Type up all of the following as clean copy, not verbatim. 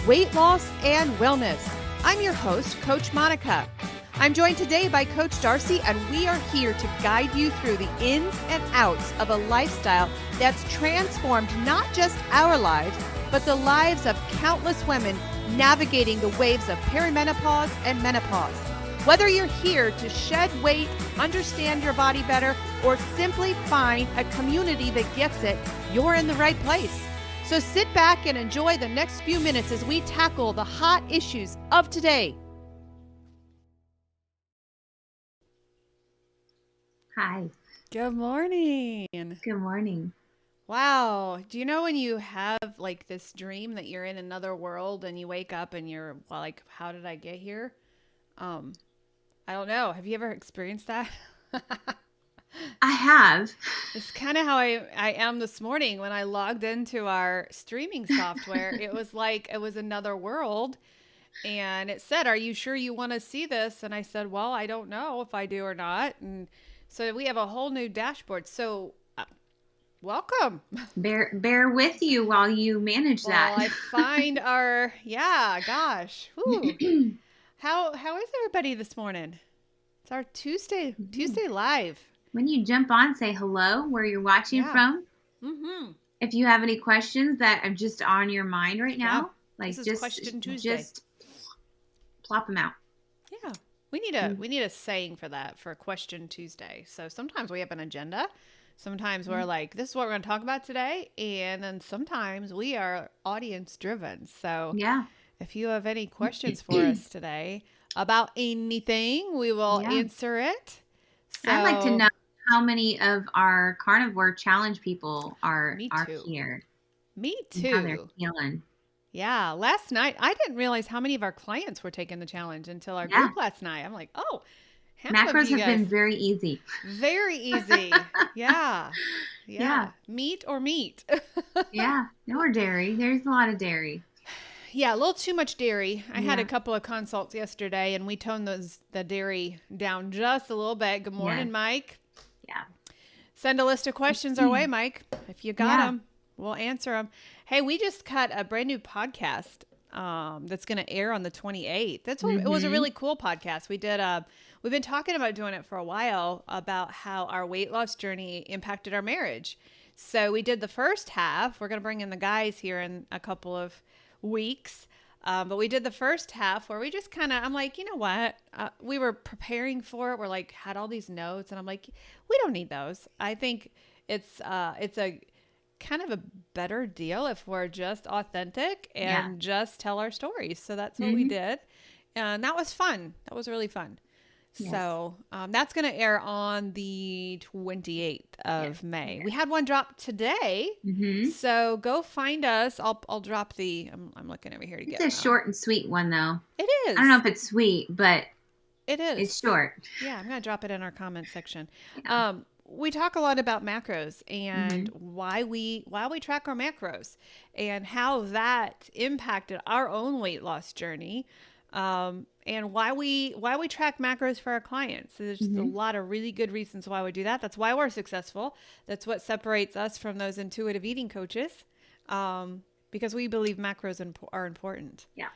Weight loss and wellness. I'm your host, Coach Monica. I'm joined today by Coach Darcy, and we are here to guide you through the ins and outs of a lifestyle that's transformed not just our lives, but the lives of countless women navigating the waves of perimenopause and menopause. Whether you're here to shed weight, understand your body better, or simply find a community that gets it, you're in the right place. So sit back and enjoy the next few minutes as we tackle the hot issues of today. Hi. Good morning. Good morning. Wow. Do you know when you have like this dream that you're in another world and you wake up and you're like, how did I get here? I don't know. Have you ever experienced that? I have. It's kind of how I am this morning when I logged into our streaming software. It was like it was another world. And it said, are you sure you want to see this? And I said, well, I don't know if I do or not. And so we have a whole new dashboard. So welcome. Bear with you while you manage that. Well, I find our, gosh. Whew. How is everybody this morning? It's our Tuesday live. When you jump on, say hello, where you're watching from. Mm-hmm. If you have any questions that are just on your mind right now, like this is Question Tuesday. Just plop them out. Yeah. We need a saying for that, for Question Tuesday. So sometimes we have an agenda. Sometimes we're like, this is what we're going to talk about today. And then sometimes we are audience driven. So if you have any questions for us today about anything, we will answer it. So, I'd like to know how many of our carnivore challenge people are here. Me too. And how they're feeling. Yeah. Last night, I didn't realize how many of our clients were taking the challenge until our group last night. I'm like, oh, macros have been very easy. Very easy. Yeah. Meat or meat. Or dairy. There's a lot of dairy. Yeah, a little too much dairy. I had a couple of consults yesterday, and we toned the dairy down just a little bit. Good morning, Mike. Yeah. Send a list of questions our way, Mike. If you got them, we'll answer them. Hey, we just cut a brand new podcast that's going to air on the 28th. It was a really cool podcast. We've been talking about doing it for a while, about how our weight loss journey impacted our marriage. So we did the first half. We're going to bring in the guys here in a couple of weeks. But we did the first half where we just I'm like, you know what? We were preparing for it. We're like, had all these notes, and I'm like, we don't need those. I think it's a kind of a better deal if we're just authentic and just tell our stories. So that's what we did. And that was fun. That was really fun. Yes. So that's going to air on the 28th of May. We had one drop today. So go find us. I'll drop I'm looking over here to get it. It's a short and sweet one, though. It is. I don't know if it's sweet, but it is. It's short. Yeah, I'm going to drop it in our comment section. We talk a lot about macros and why we track our macros and how that impacted our own weight loss journey. And why we track macros for our clients. So there's just a lot of really good reasons why we do that. That's why we're successful. That's what separates us from those intuitive eating coaches, because we believe macros are important. Yeah.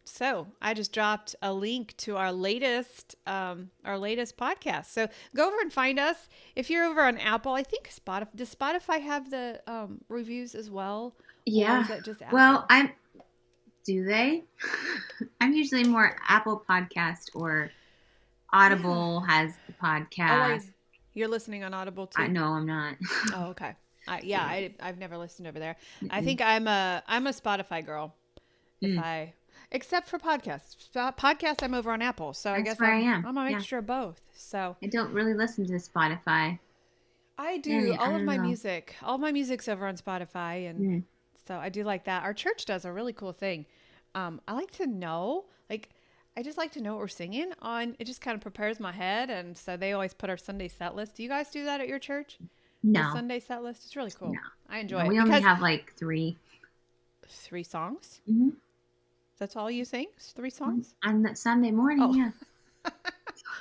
So I just dropped a link to our latest podcast. So go over and find us. If you're over on Apple, I think does Spotify have the reviews as well? Yeah. Or is it just Apple? Well, do they? I'm usually more Apple Podcast or Audible has the podcast. You're listening on Audible too? No, I'm not. Oh, okay. I've never listened over there. I think I'm a Spotify girl. Except for podcasts. Podcasts, I'm over on Apple. So I guess where I am. I'm a mixture of both. So I don't really listen to Spotify. I do. All my music's over on Spotify, and so I do like that. Our church does a really cool thing. I like to know, I just like to know what we're singing on. It just kind of prepares my head, and so they always put our Sunday set list. Do you guys do that at your church? No. The Sunday set list? It's really cool. No. I enjoy it. We only have like three songs. That's all you sing? 3 songs? On that Sunday morning, yeah.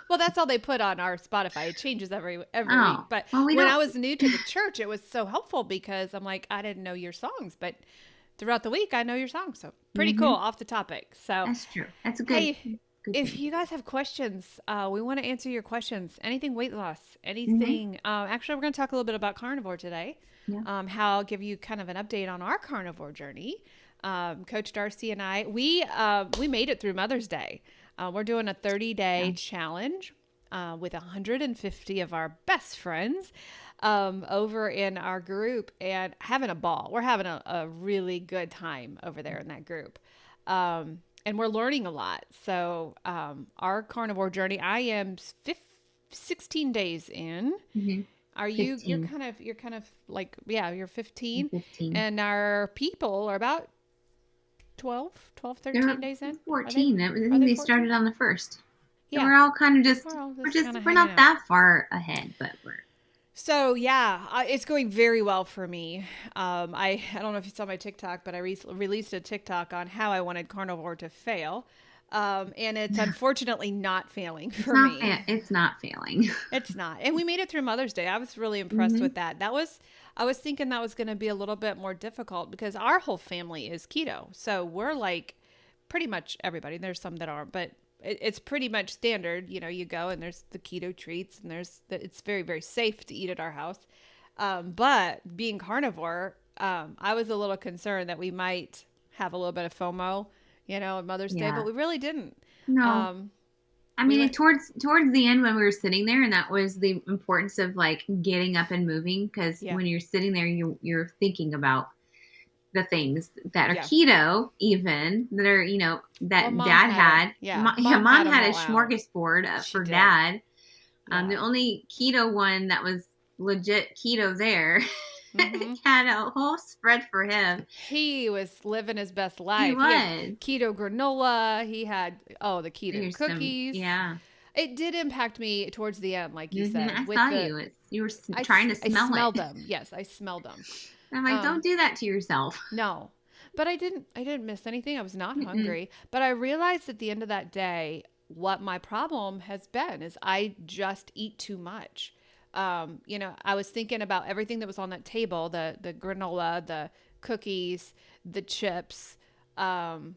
Well, that's all they put on our Spotify. It changes every week. But Well, when I was new to the church, it was so helpful because I'm like, I didn't know your songs, but throughout the week, I know your songs. So pretty cool, off the topic. So that's true. That's a hey, good if thing. you guys have questions, we want to answer your questions. Anything weight loss, anything. Actually, we're going to talk a little bit about carnivore today. Yeah. How I'll give you kind of an update on our carnivore journey. Coach Darcy and I, we made it through Mother's Day. We're doing a 30-day challenge with 150 of our best friends over in our group and having a ball. We're having a really good time over there in that group. And we're learning a lot. So our carnivore journey, I am 16 days in. Are you, 15. you're kind of like, yeah, you're 15. 15. And our people are about 13 They're days in. 14. I think they 14? started on the 1st. Yeah. So we're all kind of just, kinda we're not hanging out. that far ahead, but we're. So yeah, it's going very well for me. I don't know if you saw my TikTok, but I released a TikTok on how I wanted carnivore to fail. And it's unfortunately not failing for me. It's not failing. It's not. And we made it through Mother's Day. I was really impressed with that. I was thinking that was going to be a little bit more difficult because our whole family is keto. So we're like pretty much everybody. There's some that aren't, but it's pretty much standard. You know, you go and there's the keto treats and it's very, very safe to eat at our house. But being carnivore, I was a little concerned that we might have a little bit of FOMO, on Mother's Day, but we really didn't. No. I mean, towards the end when we were sitting there, and that was the importance of like getting up and moving, because when you're sitting there, you're thinking about the things that are keto, even that are that Dad had. Mom had a smorgasbord for Dad. The only keto one that was legit keto there. Had a whole spread for him. He was living his best life. He was. He had keto granola. He had the keto cookies. It did impact me towards the end, like you said. I saw you. You were trying to smell it. I smelled them. Yes, I smelled them. I'm like, don't do that to yourself. No, but I didn't miss anything. I was not hungry. But I realized at the end of that day what my problem has been is I just eat too much. I was thinking about everything that was on that table, the granola, the cookies, the chips, and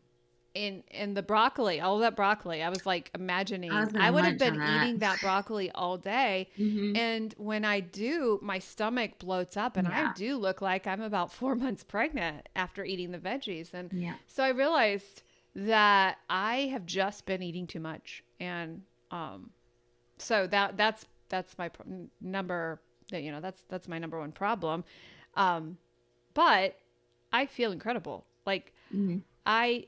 the broccoli, all of that broccoli. I was like imagining I would have been eating that broccoli all day. And when I do, my stomach bloats up and I do look like I'm about 4 months pregnant after eating the veggies. And so I realized that I have just been eating too much. And so that's my number. That's my number one problem. But I feel incredible. Like I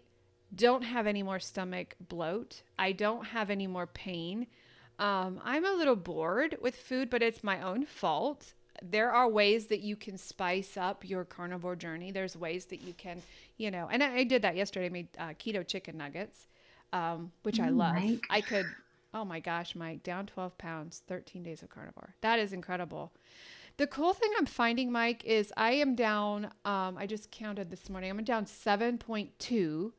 don't have any more stomach bloat. I don't have any more pain. I'm a little bored with food, but it's my own fault. There are ways that you can spice up your carnivore journey. There's ways that you can, and I did that yesterday. I made keto chicken nuggets, which I love. Mike. I could. Oh my gosh, Mike, down 12 pounds, 13 days of carnivore. That is incredible. The cool thing I'm finding, Mike, is I am down, I just counted this morning, I'm down 7.2.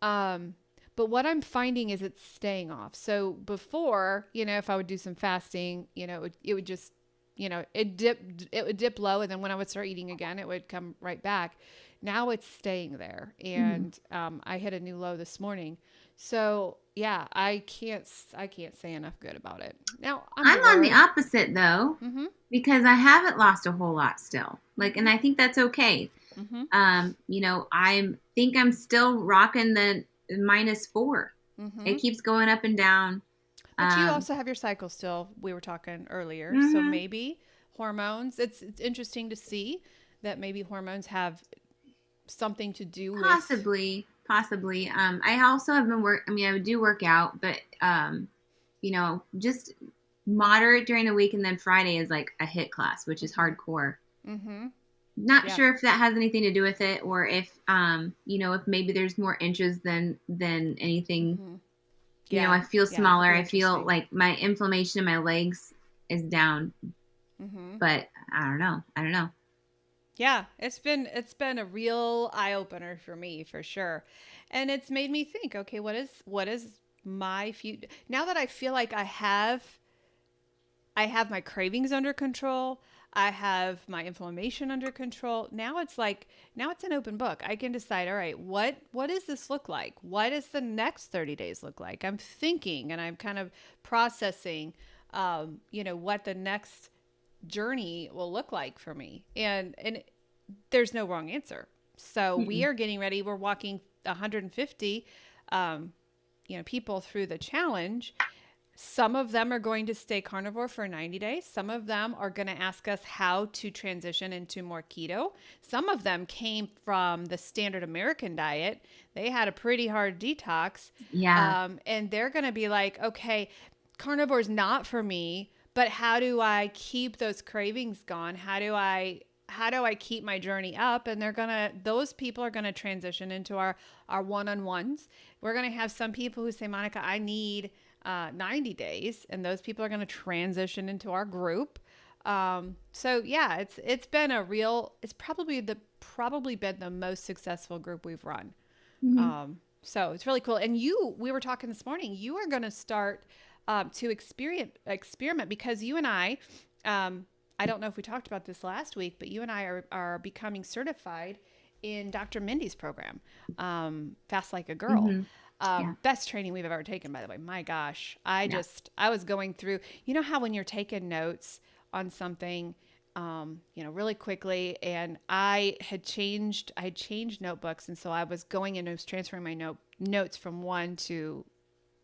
But what I'm finding is it's staying off. So before, if I would do some fasting, it would just, it would dip low. And then when I would start eating again, it would come right back. Now it's staying there. And I hit a new low this morning. So yeah, I can't say enough good about it. Now I'm on the opposite though, because I haven't lost a whole lot still. And I think that's okay. I think I'm still rocking the -4. It keeps going up and down. But you also have your cycle still. We were talking earlier, so maybe hormones. It's interesting to see that maybe hormones have something to do with possibly. I also have been I would do work out, but just moderate during the week, and then Friday is like a HIIT class, which is hardcore. Not sure if that has anything to do with it, or if if maybe there's more inches than anything. I feel smaller. I feel like my inflammation in my legs is down. But I don't know. Yeah, it's been a real eye opener for me, for sure. And it's made me think, okay, what is my future? Now that I feel like I have my cravings under control, I have my inflammation under control. Now it's an open book. I can decide, all right, what does this look like? What does the next 30 days look like? I'm thinking and I'm kind of processing, what the next journey will look like for me. And there's no wrong answer. So we are getting ready. We're walking 150, people through the challenge. Some of them are going to stay carnivore for 90 days. Some of them are going to ask us how to transition into more keto. Some of them came from the standard American diet. They had a pretty hard detox. Yeah. And they're going to be like, okay, carnivore is not for me, but how do I keep those cravings gone? How do I keep my journey up? And those people are going to transition into our one-on-ones. We're going to have some people who say, Monica, I need 90 days, and those people are going to transition into our group. So yeah, it's probably been the most successful group we've run. So it's really cool. And we were talking this morning, you are going to start to experiment, because you and I don't know if we talked about this last week, but you and I are becoming certified in Dr. Mindy's program, Fast Like a Girl. Best training we've ever taken, by the way. My gosh. I was going through, how when you're taking notes on something, really quickly, and I had changed notebooks. And so I was going and I was transferring my notes from one to,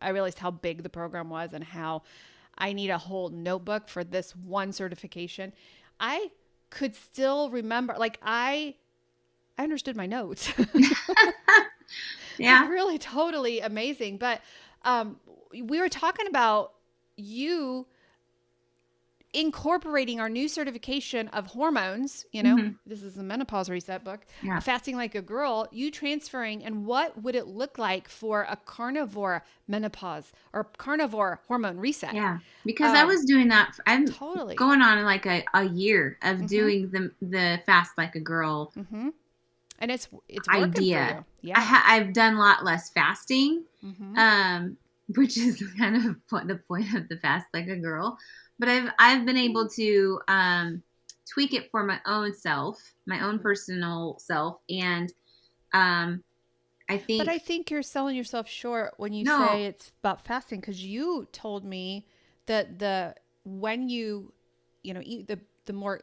I realized how big the program was and how I need a whole notebook for this one certification. I could still remember, like I understood my notes. Yeah. Really totally amazing. But we were talking about you incorporating our new certification of hormones, this is the menopause reset book, Fasting Like a Girl, you transferring, and what would it look like for a carnivore menopause or carnivore hormone reset? Yeah, because I was doing that. I'm totally going on like a year of doing the Fast Like a Girl. And it's working for you. Yeah, I've done a lot less fasting, which is kind of the point of the Fast Like a Girl. But I've been able to tweak it for my own self, my own personal self, and I think. But I think you're selling yourself short when you say it's about fasting, because you told me that when you eat the more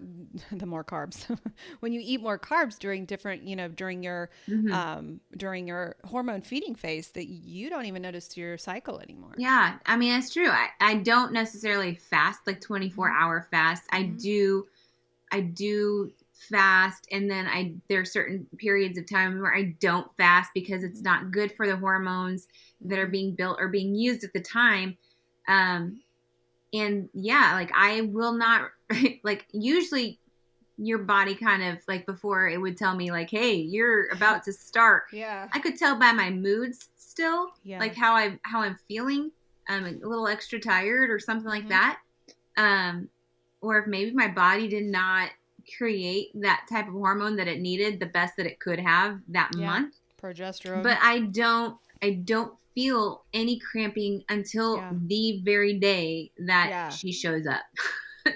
carbs, when you eat more carbs during different, during your hormone feeding phase, that you don't even notice your cycle anymore. Yeah. I mean, it's true. I don't necessarily fast like 24-hour fast. I do fast. And then there are certain periods of time where I don't fast because it's not good for the hormones that are being built or being used at the time. And yeah, like I will not, like usually your body kind of like before it would tell me like, hey, you're about to start. Yeah. I could tell by my moods still, like how I'm feeling. I'm a little extra tired or something like that. Or if maybe my body did not create that type of hormone that it needed the best that it could have that month. Progesterone. But I don't feel any cramping until the very day that she shows up.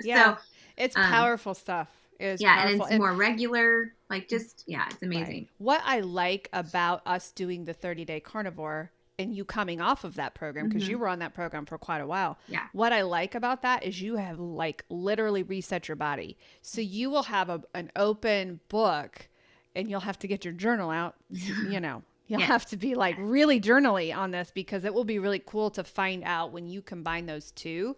So it's powerful stuff. It's powerful. And it's more regular. Like just, it's amazing. Right. What I like about us doing the 30-day carnivore and you coming off of that program, because you were on that program for quite a while. Yeah. What I like about that is you have like literally reset your body. So you will have an open book, and you'll have to get your journal out, You'll have to be like really journally on this, because it will be really cool to find out when you combine those two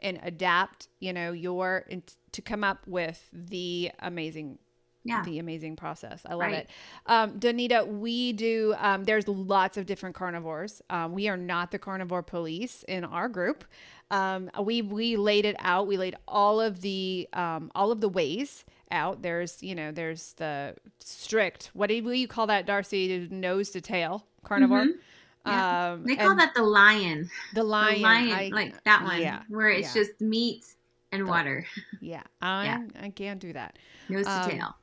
and adapt, to come up with the amazing process. I love it. Danita, we do, there's lots of different carnivores. We are not the carnivore police in our group. We laid it out. We laid all of the ways out. There's the strict, what do you call that, Darcy? Nose to tail carnivore. Yeah. They call that the lion. The lion. Like that one. Yeah. Where it's just meat and water. Yeah. I can't do that. Nose to tail.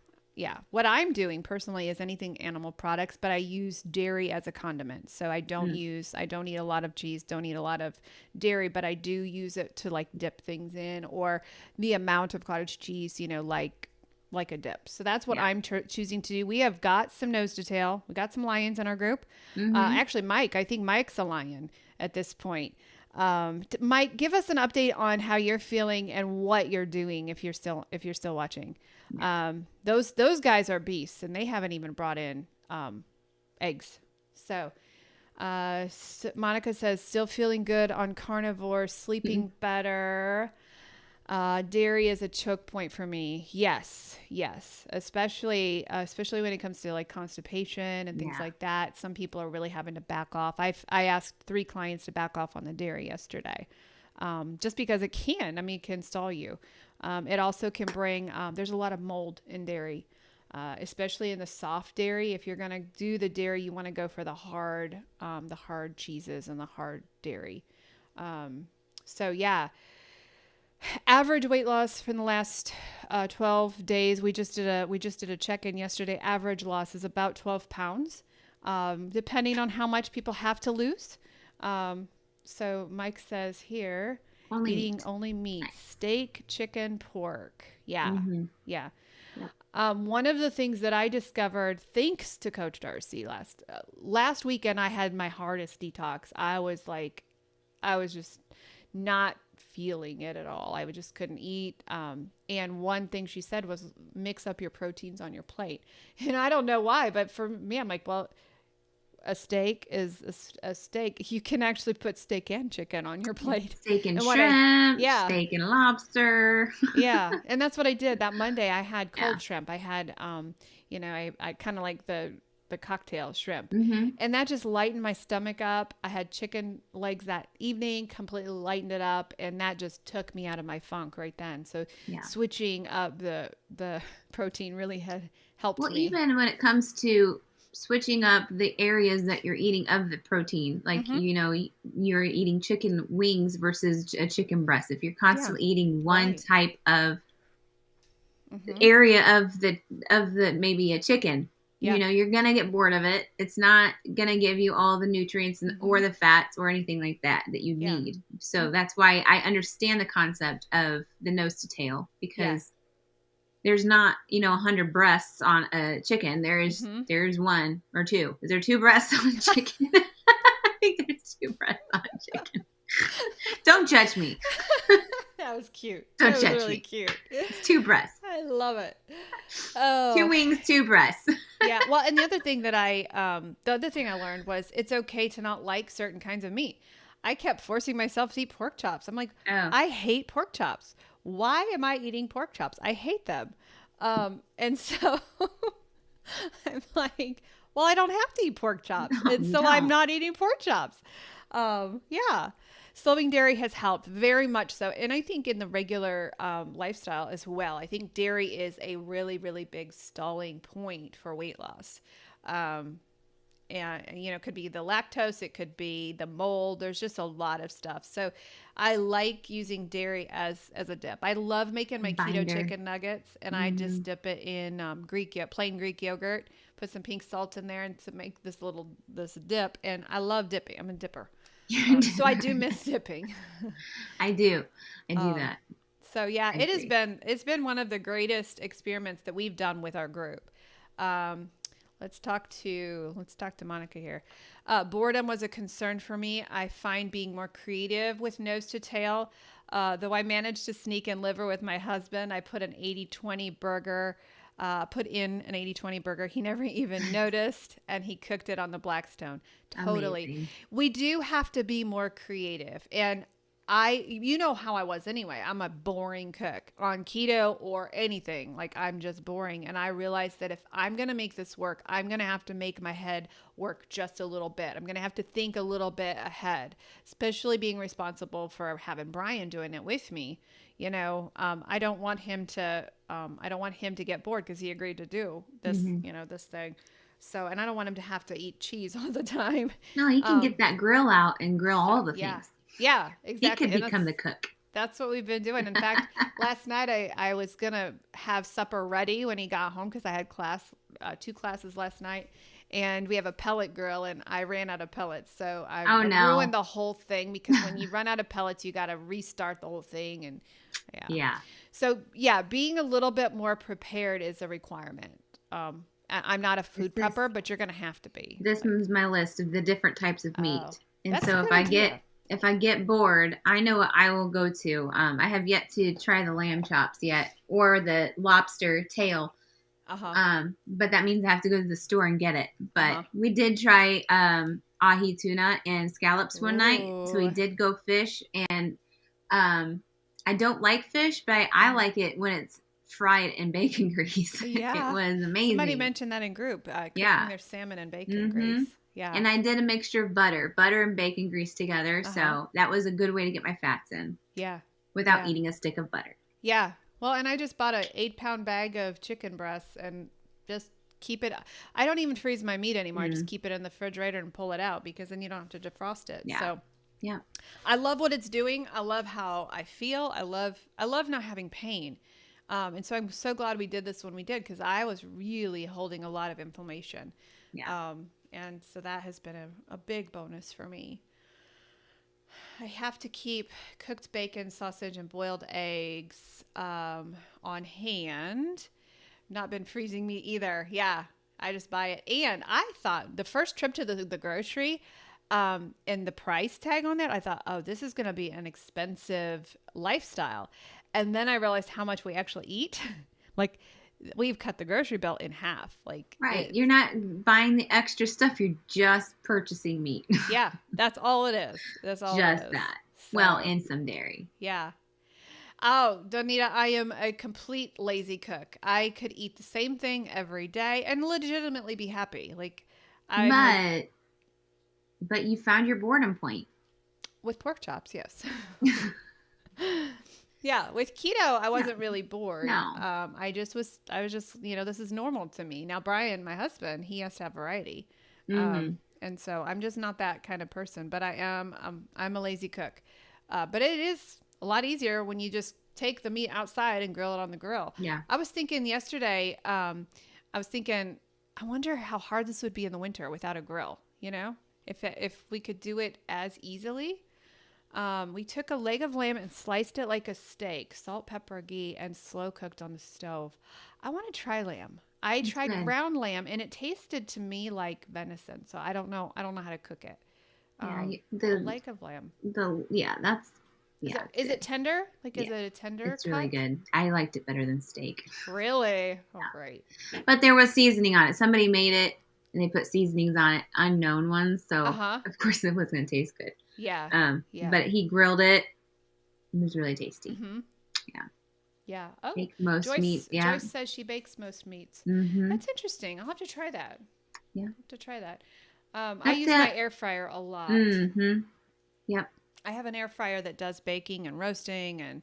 What I'm doing personally is anything animal products, but I use dairy as a condiment. So I don't eat a lot of cheese, don't eat a lot of dairy, but I do use it to like dip things in, or the amount of cottage cheese, like a dip. So that's what I'm choosing to do. We have got some nose to tail. We got some lions in our group. Actually, I think Mike's a lion at this point. Mike, give us an update on how you're feeling and what you're doing if you're still watching. Those guys are beasts, and they haven't even brought in eggs. So Monica says still feeling good on carnivore, sleeping better. Dairy is a choke point for me. Yes. Especially when it comes to like constipation and things like that. Some people are really having to back off. I asked 3 clients to back off on the dairy yesterday. Just because it can stall you. It also can bring, there's a lot of mold in dairy, especially in the soft dairy. If you're going to do the dairy, you want to go for the hard cheeses and the hard dairy. Average weight loss from the last 12 days. We just did a check-in yesterday. Average loss is about 12 pounds, depending on how much people have to lose. So Mike says here, eating only meat, steak, chicken, pork. Yeah. One of the things that I discovered, thanks to Coach Darcy, last weekend, I had my hardest detox. I was just not feeling it at all. I just couldn't eat. And one thing she said was mix up your proteins on your plate. And I don't know why, but for me, I'm like, well, a steak is a steak. You can actually put steak and chicken on your plate. Steak and shrimp, steak and lobster. And that's what I did. That Monday I had cold shrimp. I had, I kind of like the cocktail shrimp. And that just lightened my stomach up. I had chicken legs that evening, completely lightened it up. And that just took me out of my funk right then. So switching up the protein really had helped me. Well, even when it comes to switching up the areas that you're eating of the protein, like, you're eating chicken wings versus a chicken breast. If you're constantly eating one type of area of the maybe a chicken, you're going to get bored of it. It's not going to give you all the nutrients or the fats or anything like that you need. So that's why I understand the concept of the nose to tail, because there's not, 100 breasts on a chicken. There's 1 or 2. Is there 2 breasts on a chicken? I think there's 2 breasts on a chicken. Don't judge me. That was cute. Don't judge really me. Cute. It's 2 breasts. I love it. Oh. 2 wings, 2 breasts. Well, and the other thing that I learned was it's okay to not like certain kinds of meat. I kept forcing myself to eat pork chops. I'm like, I hate pork chops. Why am I eating pork chops? I hate them. And so I'm like, well, I don't have to eat pork chops. And so I'm not eating pork chops. Slowing dairy has helped very much so. And I think in the regular lifestyle as well, I think dairy is a really, really big stalling point for weight loss. And, it could be the lactose, it could be the mold. There's just a lot of stuff. So I like using dairy as a dip. I love making my keto chicken nuggets, and I just dip it in plain Greek yogurt, put some pink salt in there, and to make this dip. And I love dipping. I'm a dipper. So I do miss dipping. I do that. So it's been one of the greatest experiments that we've done with our group. Let's talk to Monica here. Boredom was a concern for me. I find being more creative with nose to tail. Though I managed to sneak in liver with my husband, I put in an 80-20 burger. He never even noticed, and he cooked it on the Blackstone. Totally. Amazing. We do have to be more creative. And how I was anyway. I'm a boring cook on keto or anything. Like, I'm just boring. And I realized that if I'm going to make this work, I'm going to have to make my head work just a little bit. I'm going to have to think a little bit ahead, especially being responsible for having Brian doing it with me. I don't want him to get bored because he agreed to do this, this thing. So, and I don't want him to have to eat cheese all the time. No, he can get that grill out and grill all the things. Yeah, exactly. He could become the cook. That's what we've been doing. In fact, last night I was going to have supper ready when he got home because I had two classes last night. And we have a pellet grill, and I ran out of pellets. So I ruined the whole thing because when you run out of pellets, you got to restart the whole thing. And yeah. So, being a little bit more prepared is a requirement. I'm not a food prepper, but you're going to have to be. This is my list of the different types of meat. And so if I get bored, I know what I will go to. I have yet to try the lamb chops yet or the lobster tail. But that means I have to go to the store and get it. But we did try ahi tuna and scallops one night. So we did go fish. And I don't like fish, but I like it when it's fried in bacon grease. Yeah. It was amazing. Somebody mentioned that in group. Cooking their salmon in bacon grease. Yeah. And I did a mixture of butter and bacon grease together. So that was a good way to get my fats in. Yeah. Without eating a stick of butter. Yeah. Well, and I just bought an 8-pound bag of chicken breasts and just keep it. I don't even freeze my meat anymore. I just keep it in the refrigerator and pull it out because then you don't have to defrost it. Yeah. So yeah, I love what it's doing. I love how I feel. I love not having pain. And so I'm so glad we did this when we did because I was really holding a lot of inflammation. Yeah. And so that has been a big bonus for me. I have to keep cooked bacon, sausage, and boiled eggs on hand. Not been freezing meat either. Yeah, I just buy it. And I thought the first trip to the grocery and the price tag on that, I thought, oh, this is going to be an expensive lifestyle. And then I realized how much we actually eat. Like, we've cut the grocery bill in half. Like, right. You're not buying the extra stuff. You're just purchasing meat. Yeah. That's all it is. That's all just it is. that. So, well, and some dairy. Yeah. Oh, Donita, I am a complete lazy cook. I could eat the same thing every day and legitimately be happy. Like, but you found your boredom point. With pork chops, yes. Yeah, with keto, I wasn't really bored. No. I was just, this is normal to me. Now, Brian, my husband, he has to have variety. And so I'm just not that kind of person, but I'm a lazy cook. But it is a lot easier when you just take the meat outside and grill it on the grill. Yeah. I was thinking yesterday, I wonder how hard this would be in the winter without a grill, if we could do it as easily. We took a leg of lamb and sliced it like a steak, salt, pepper, ghee, and slow cooked on the stove. I want to try lamb. I tried ground lamb and it tasted to me like venison. So I don't know how to cook it. The leg of lamb. Is it tender? Is it a tender? It's really good. I liked it better than steak. Really? Oh, great. But there was seasoning on it. Somebody made it and they put seasonings on it, unknown ones. So of course it wasn't going to taste good. Yeah. But he grilled it. It was really tasty. Mm-hmm. Yeah. Yeah. Oh, bake most meat. Yeah. Joyce says she bakes most meats. Mm-hmm. That's interesting. I'll have to try that. Yeah. I'll have to try that. I use my air fryer a lot. Mm-hmm. Yep. I have an air fryer that does baking and roasting and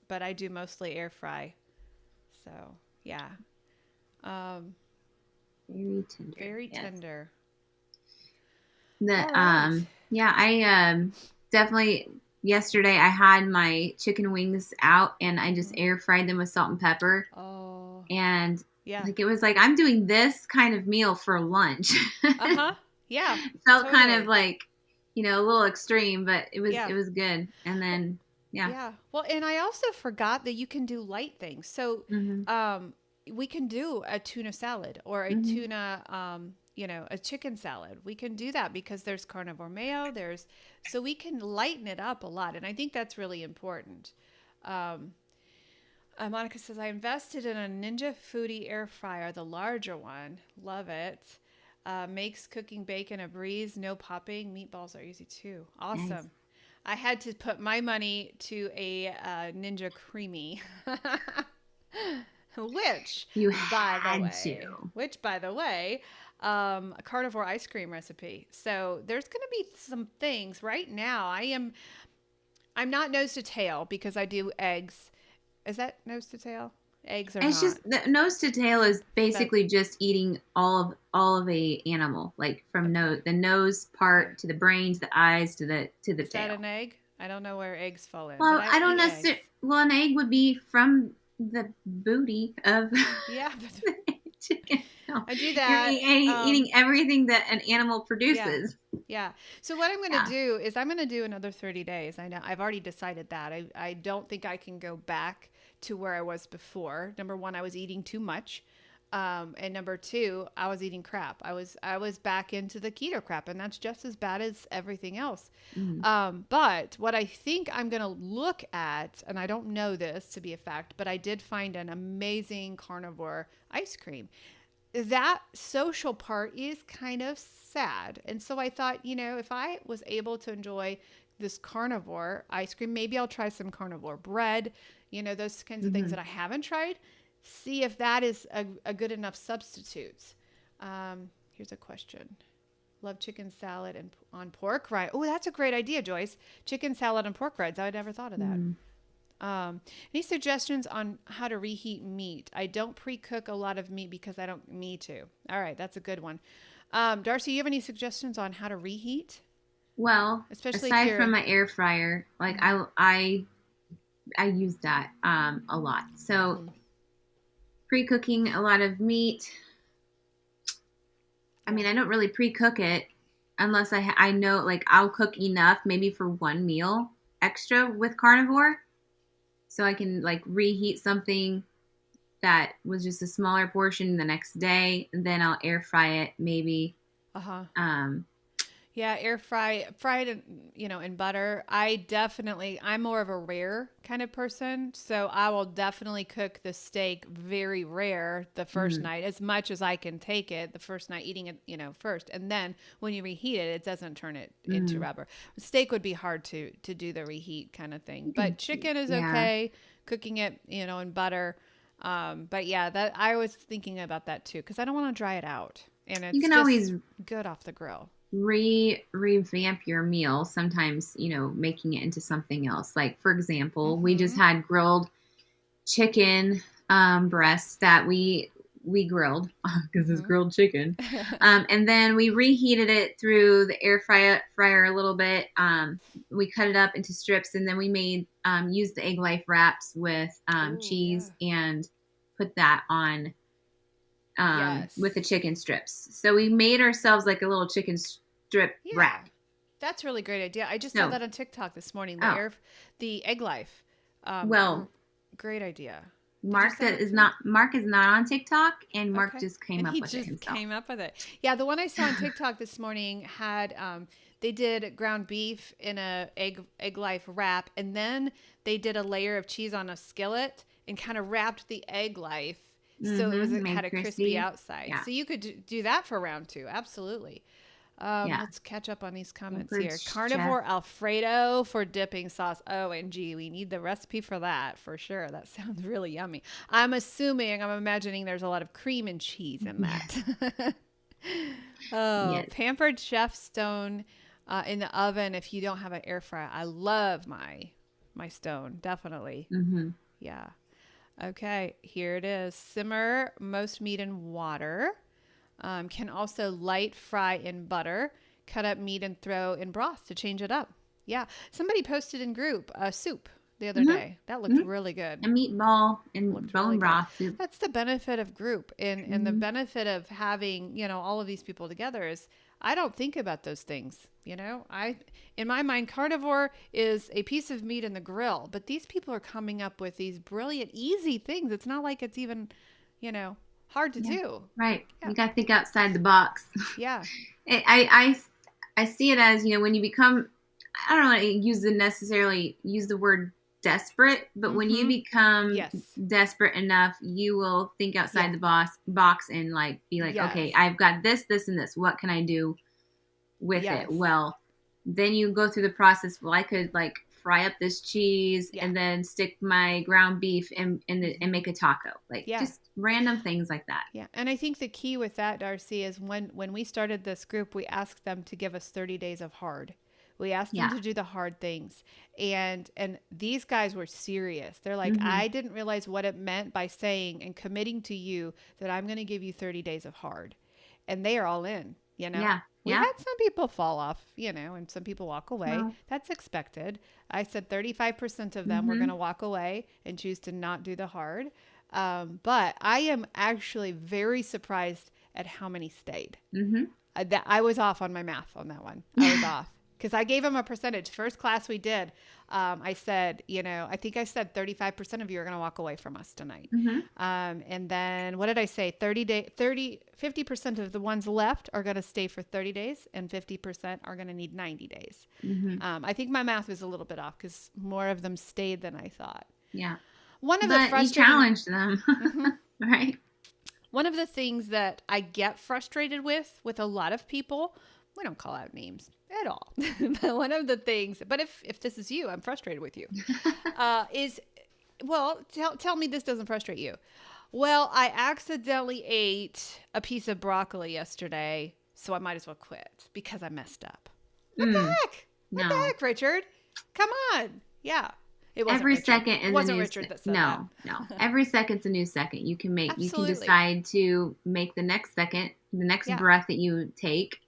but I do mostly air fry. So, yeah. Very tender. Very tender. I definitely yesterday I had my chicken wings out and I just air fried them with salt and pepper. Oh. And it was like I'm doing this kind of meal for lunch. Yeah. Felt kind of like, a little extreme, but it was good. And then Yeah. Well, and I also forgot that you can do light things. So, we can do a tuna salad or a tuna a chicken salad. We can do that because there's carnivore mayo. So we can lighten it up a lot. And I think that's really important. Monica says, I invested in a Ninja Foodie air fryer, the larger one. Love it. Makes cooking bacon a breeze. No popping. Meatballs are easy too. Awesome. Nice. I had to put my money to a Ninja Creamy. Which, by the way, a carnivore ice cream recipe. So there's going to be some things right now. I'm not nose to tail because I do eggs. Is that nose to tail? Eggs are it's not. Just the nose to tail is basically just eating all of a animal, like from the nose part to the brain to the eyes to the tail. Is that an egg? I don't know where eggs fall in, but Well, I I don't eat eggs. necessarily. Well, an egg would be from the booty of Yeah, the chicken. So I do you're that. eating everything that an animal Yeah. produces. Yeah. So what I'm going to Yeah. do is I'm going to do another 30 days. I know I've already decided that. I don't think I can go back to where I was before. Number one, I was eating too much. And number two, I was eating crap. I was back into the keto crap, and that's just as bad as everything else. Mm. But what I think I'm going to look at, and I don't know this to be a fact, but I did find an amazing carnivore ice cream. That social part is kind of sad. And so I thought, if I was able to enjoy this carnivore ice cream, maybe I'll try some carnivore bread, those kinds of things Mm-hmm. that I haven't tried. See if that is a good enough substitute. Here's a question. Love chicken salad and on pork rinds. Oh, that's a great idea, Joyce. Chicken salad and pork rinds. I would never thought of that. Mm. Any suggestions on how to reheat meat? I don't pre-cook a lot of meat because I don't need to. All right, that's a good one. Darcy, you have any suggestions on how to reheat? Well, Especially if aside you're. from my air fryer, like I use that a lot. So pre-cooking a lot of meat. I mean, I don't really pre-cook it unless I know, like, I'll cook enough maybe for one meal extra with carnivore, so I can like reheat something that was just a smaller portion the next day, and then I'll air fry it maybe. Uh-huh. Um, Yeah, fried in butter. I'm more of a rare kind of person, so I will definitely cook the steak very rare the first mm, night, as much as I can take it the first night, eating it, first, and then when you reheat it, it doesn't turn it into mm. rubber. Steak would be hard to do the reheat kind of thing, You but can, chicken is yeah. okay. Cooking it, in butter. But yeah, that I was thinking about that too because I don't want to dry it out, and You it's can just always good off the grill. revamp your meal, sometimes making it into something else. Like, for example, we just Mm-hmm. had grilled chicken breasts that we grilled because it's Mm-hmm. grilled chicken, and then we reheated it through the air fryer a little bit. We cut it up into strips, and then we made used the egg life wraps with Oh, yeah. cheese and put that on with the Yes. chicken strips. So we made ourselves like a little chicken strip Yeah. wrap. That's a really great idea. I just saw So, that on TikTok this morning. oh, The egg life. well, Great idea. Did you Mark send that it is to me? not Mark is not on TikTok, and Mark Okay. just came And up he with it just himself. came up with it. Yeah, the one I saw on TikTok this morning had they did ground beef in a egg life wrap, and then they did a layer of cheese on a skillet and kind of wrapped the egg life so it Made had a crispy crispy. outside. Yeah, So you could do that for round two. Absolutely. yeah. Let's catch up on these comments Pampered here. chef. Carnivore Alfredo for dipping sauce. OMG, we need the recipe for that for sure. That sounds really yummy. I'm imagining there's a lot of cream and cheese in Yes, that. Oh, yes. pampered chef stone in the oven if you don't have an air fryer. I love my stone, definitely. Mm-hmm. Yeah. Okay, here it is. Simmer most meat in water. Can also light fry in butter, cut up meat and throw in broth to change it up. Yeah. Somebody posted in group a soup the other day. That Mm-hmm. looked Mm-hmm. really good. A meatball and Looked really bone good. broth soup. That's the benefit of group and the Mm-hmm. benefit of having, all of these people together is I don't think about those things. In my mind, carnivore is a piece of meat in the grill, but these people are coming up with these brilliant, easy things. It's not like it's even, hard to Yeah, do. right. Yeah. You got to think outside the box. Yeah. I see it as when you become. I don't want to necessarily use the word desperate, but when you Mm-hmm. become Yes. desperate enough, you will think outside Yeah. the box and like be like, Yes. okay, I've got this, this, and this. What can I do with it? Yes. Well, then you go through the process. Well, I could like fry up this cheese Yeah. and then stick my ground beef and make a taco. Like Yeah. just random things like that. Yeah. And I think the key with that, Darcy, is when we started this group, we asked them to give us 30 days of hard. We asked them Yeah. to do the hard things. And these guys were serious. They're like, Mm-hmm. I didn't realize what it meant by saying and committing to you that I'm going to give you 30 days of hard. And they are all in, Yeah. We've had some people fall off, and some people walk away. Well, that's expected. I said 35% of them were going to walk away and choose to not do the hard. But I am actually very surprised at how many stayed. I was off on my math on that one. I was off because I gave them a percentage. First class we did, I said, I think I said 35% of you are going to walk away from us tonight. And then what did I say? 50% of the ones left are going to stay for 30 days and 50% are going to need 90 days. I think my math was a little bit off because more of them stayed than I thought. Yeah. But you challenged them, right? One of the things that I get frustrated with a lot of people, we don't call out names at all. But one of the things, but if this is you, I'm frustrated with you, tell me this doesn't frustrate you. Well, I accidentally ate a piece of broccoli yesterday, so I might as well quit because I messed up. What the heck? What the heck, Richard? Come on. Yeah. It wasn't every Richard. second is it wasn't a new Richard that said that. No. Every second's a new second. You can make. Absolutely. You can decide to make the next second, the next breath that you take.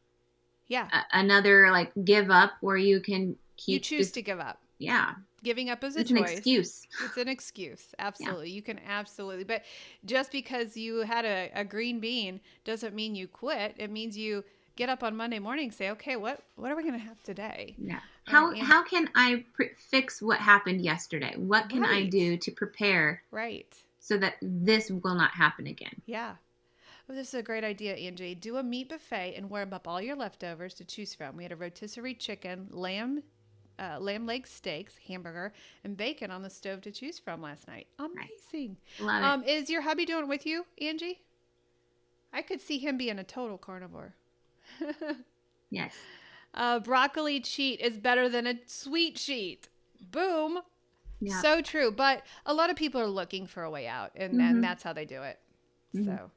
Yeah. Another give up, or you can keep. You choose to give up. Yeah. Giving up is a choice. It's an excuse. It's an excuse. Absolutely. Yeah. You can absolutely. But just because you had a green bean doesn't mean you quit. It means you get up on Monday morning and say, okay, what are we going to have today? Yeah. How can I fix what happened yesterday? What can I do to prepare? Right. So that this will not happen again. Yeah. Well, this is a great idea, Angie. Do a meat buffet and warm up all your leftovers to choose from. We had a rotisserie chicken, lamb leg steaks, hamburger, and bacon on the stove to choose from last night. Amazing. Love it. Is your hubby doing it with you, Angie? I could see him being a total carnivore. Yes. Broccoli cheat is better than a sweet cheat. Boom. Yeah. So true. But a lot of people are looking for a way out, and that's how they do it. So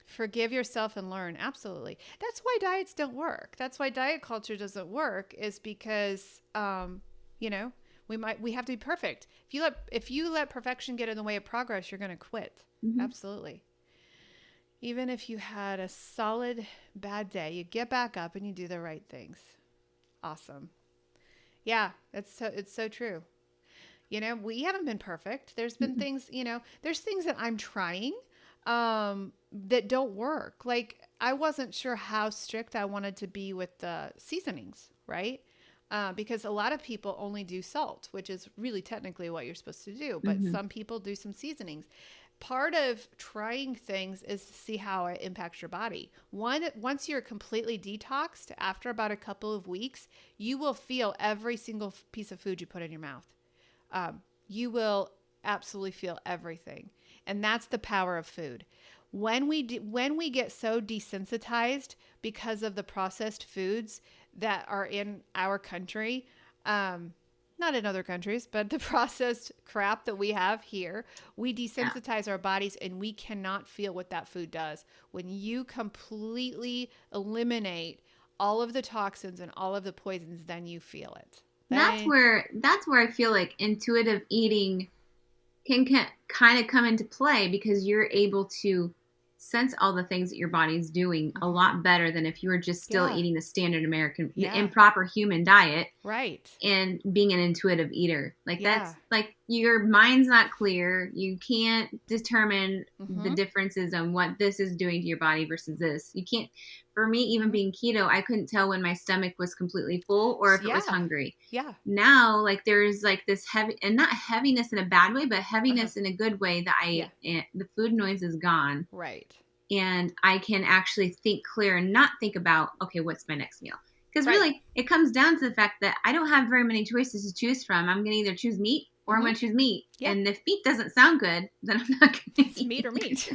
forgive yourself and learn. Absolutely. That's why diets don't work. That's why diet culture doesn't work, is because, we have to be perfect. If you let perfection get in the way of progress, you're going to quit. Absolutely. Even if you had a solid bad day, you get back up and you do the right things. Awesome. Yeah, it's so true. We haven't been perfect. There's been things, there's things that I'm trying that don't work. Like, I wasn't sure how strict I wanted to be with the seasonings, right? Because a lot of people only do salt, which is really technically what you're supposed to do. But some people do some seasonings. Part of trying things is to see how it impacts your body. Once you're completely detoxed, after about a couple of weeks, you will feel every single piece of food you put in your mouth. You will absolutely feel everything. And that's the power of food. When we get so desensitized because of the processed foods that are in our country, not in other countries, but the processed crap that we have here, we desensitize our bodies and we cannot feel what that food does. When you completely eliminate all of the toxins and all of the poisons, then you feel it. That's where I feel like intuitive eating can kind of come into play, because you're able to sense all the things that your body's doing a lot better than if you were just still eating the standard American, the improper human diet. Right. And being an intuitive eater. That's like your mind's not clear. You can't determine the differences on what this is doing to your body versus this. You can't, for me, even being keto, I couldn't tell when my stomach was completely full or if it was hungry. Yeah. Now, there's this heavy, and not heaviness in a bad way, but heaviness in a good way that the food noise is gone. Right. And I can actually think clear and not think about, okay, what's my next meal? Because really, it comes down to the fact that I don't have very many choices to choose from. I'm going to either choose meat or I'm going to choose meat. Yeah. And if meat doesn't sound good, then I'm not going to eat meat or meat.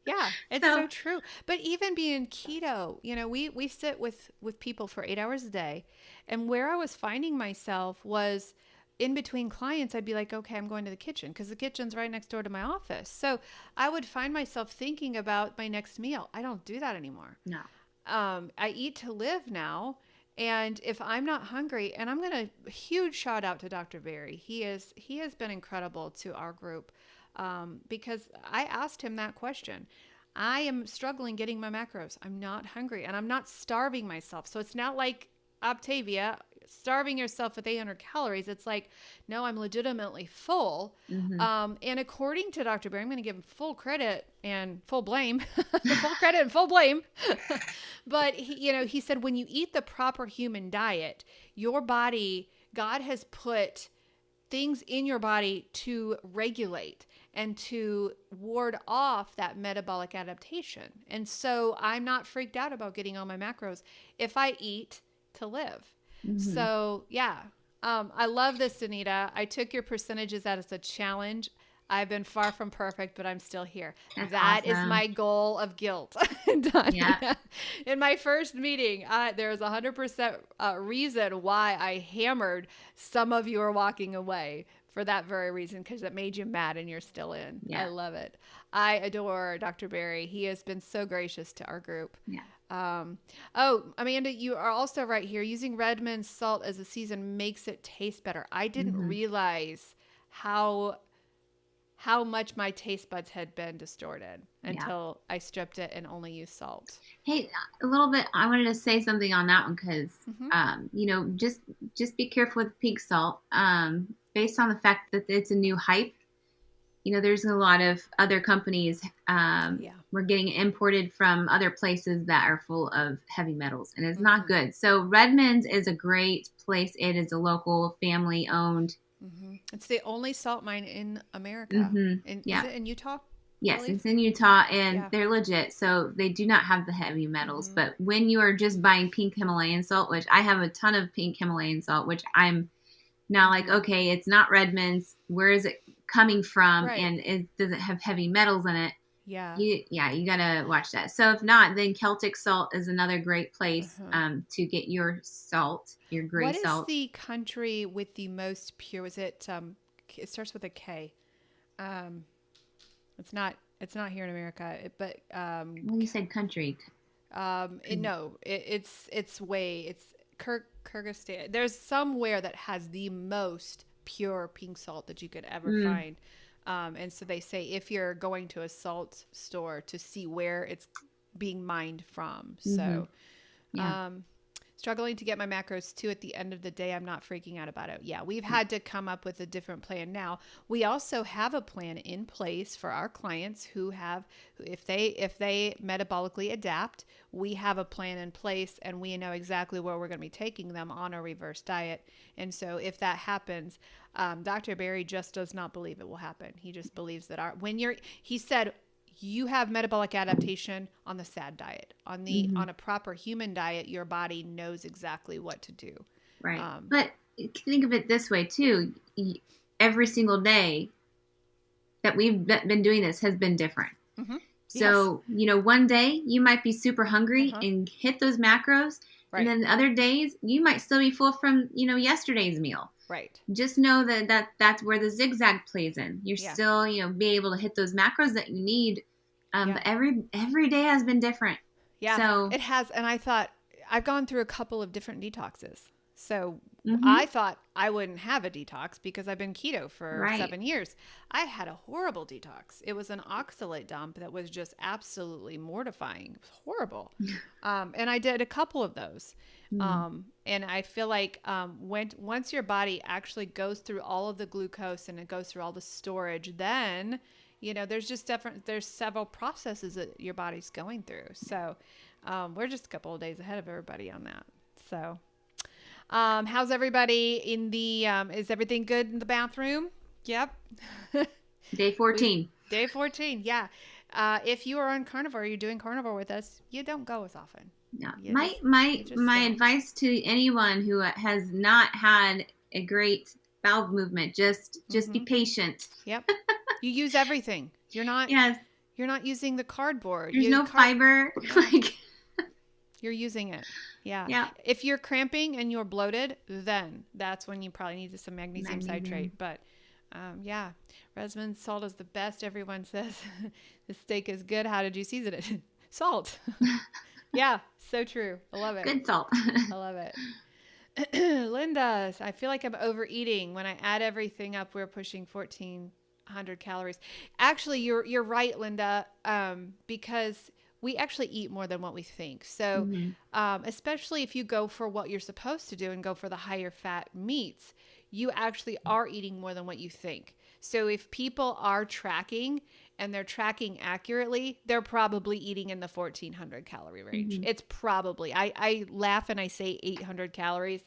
Yeah, it's so true. But even being keto, we sit with people for 8 hours a day. And where I was finding myself was in between clients, I'd be like, okay, I'm going to the kitchen because the kitchen's right next door to my office. So I would find myself thinking about my next meal. I don't do that anymore. No. I eat to live now. And if I'm not hungry, and I'm going to huge shout out to Dr. Berry. He has been incredible to our group because I asked him that question. I am struggling getting my macros. I'm not hungry and I'm not starving myself. So it's not like Octavia starving yourself with 800 calories. It's like, no, I'm legitimately full. Mm-hmm. And according to Dr. Berry, I'm going to give him full credit and full blame, full credit and full blame. But he said, when you eat the proper human diet, your body, God has put things in your body to regulate and to ward off that metabolic adaptation. And so I'm not freaked out about getting all my macros if I eat to live. Mm-hmm. So yeah, I love this, Anita. I took your percentages as a challenge. I've been far from perfect, but I'm still here. That awesome. is my goal of guilt. Yeah. In my first meeting, there was 100% reason why I hammered some of you are walking away for that very reason, because it made you mad and you're still in. Yeah. I love it. I adore Dr. Berry. He has been so gracious to our group. Yeah. Amanda, you are also right here. Using Redmond's salt as a season makes it taste better. I didn't realize how much my taste buds had been distorted until I stripped it and only used salt. Hey, a little bit, I wanted to say something on that one because, just be careful with pink salt. Based on the fact that it's a new hype, there's a lot of other companies we're getting imported from other places that are full of heavy metals, and it's not good. So Redmond's is a great place. It is a local family owned. It's the only salt mine in America. Is it in Utah? Yes, it's in Utah, and they're legit. So they do not have the heavy metals. But when you are just buying pink Himalayan salt, which I have a ton of pink Himalayan salt, which I'm now like, okay, it's not Redmond's. Where is it coming from? Right. And does it have heavy metals in it? Yeah. You got to watch that. So if not, then Celtic salt is another great place to get your salt, your gray salt. What is the country with the most pure? Is it, it starts with a K. It's not here in America, but. Well, you said country. It's Kyrgyzstan. There's somewhere that has the most pure pink salt that you could ever find. And so they say if you're going to a salt store to see where it's being mined from. So, struggling to get my macros too at the end of the day. I'm not freaking out about it. Yeah, we've had to come up with a different plan now. We also have a plan in place for our clients who have, if they metabolically adapt, we have a plan in place and we know exactly where we're going to be taking them on a reverse diet. And so if that happens, Dr. Berry just does not believe it will happen. He just believes that he said, you have metabolic adaptation on the SAD diet. On a proper human diet, your body knows exactly what to do. Right. But think of it this way too. Every single day that we've been doing this has been different. So, one day you might be super hungry and hit those macros. Right. And then the other days you might still be full from, yesterday's meal. Right. Just know that's where the zigzag plays in. You're still, be able to hit those macros that you need. But every day has been different. Yeah, so it has. And I thought I've gone through a couple of different detoxes. So I thought I wouldn't have a detox because I've been keto for 7 years. I had a horrible detox. It was an oxalate dump that was just absolutely mortifying. It was horrible. And I did a couple of those. And I feel like once your body actually goes through all of the glucose and it goes through all the storage, then there's several processes that your body's going through. So we're just a couple of days ahead of everybody on that. So how's everybody in the is everything good in the bathroom? Yep. Day 14. Day 14. Yeah. If you are on carnivore, you're doing carnivore with us, you don't go as often. No. My advice to anyone who has not had a great bowel movement, just be patient. Yep. You use everything. You're not using the cardboard. There's no fiber. You're using it. Yeah. Yeah. If you're cramping and you're bloated, then that's when you probably need some magnesium citrate. But Redmond's salt is the best. Everyone says the steak is good. How did you season it? Salt. Yeah, so true. I love it. Good salt. I love it. Linda, I feel like I'm overeating. When I add everything up, we're pushing 1,400 1,400 calories. Actually, you're right, Linda, because we actually eat more than what we think. So, especially if you go for what you're supposed to do and go for the higher fat meats, you actually are eating more than what you think. So if people are tracking and they're tracking accurately, they're probably eating in the 1,400 calorie range. It's probably, I laugh and I say 800 calories.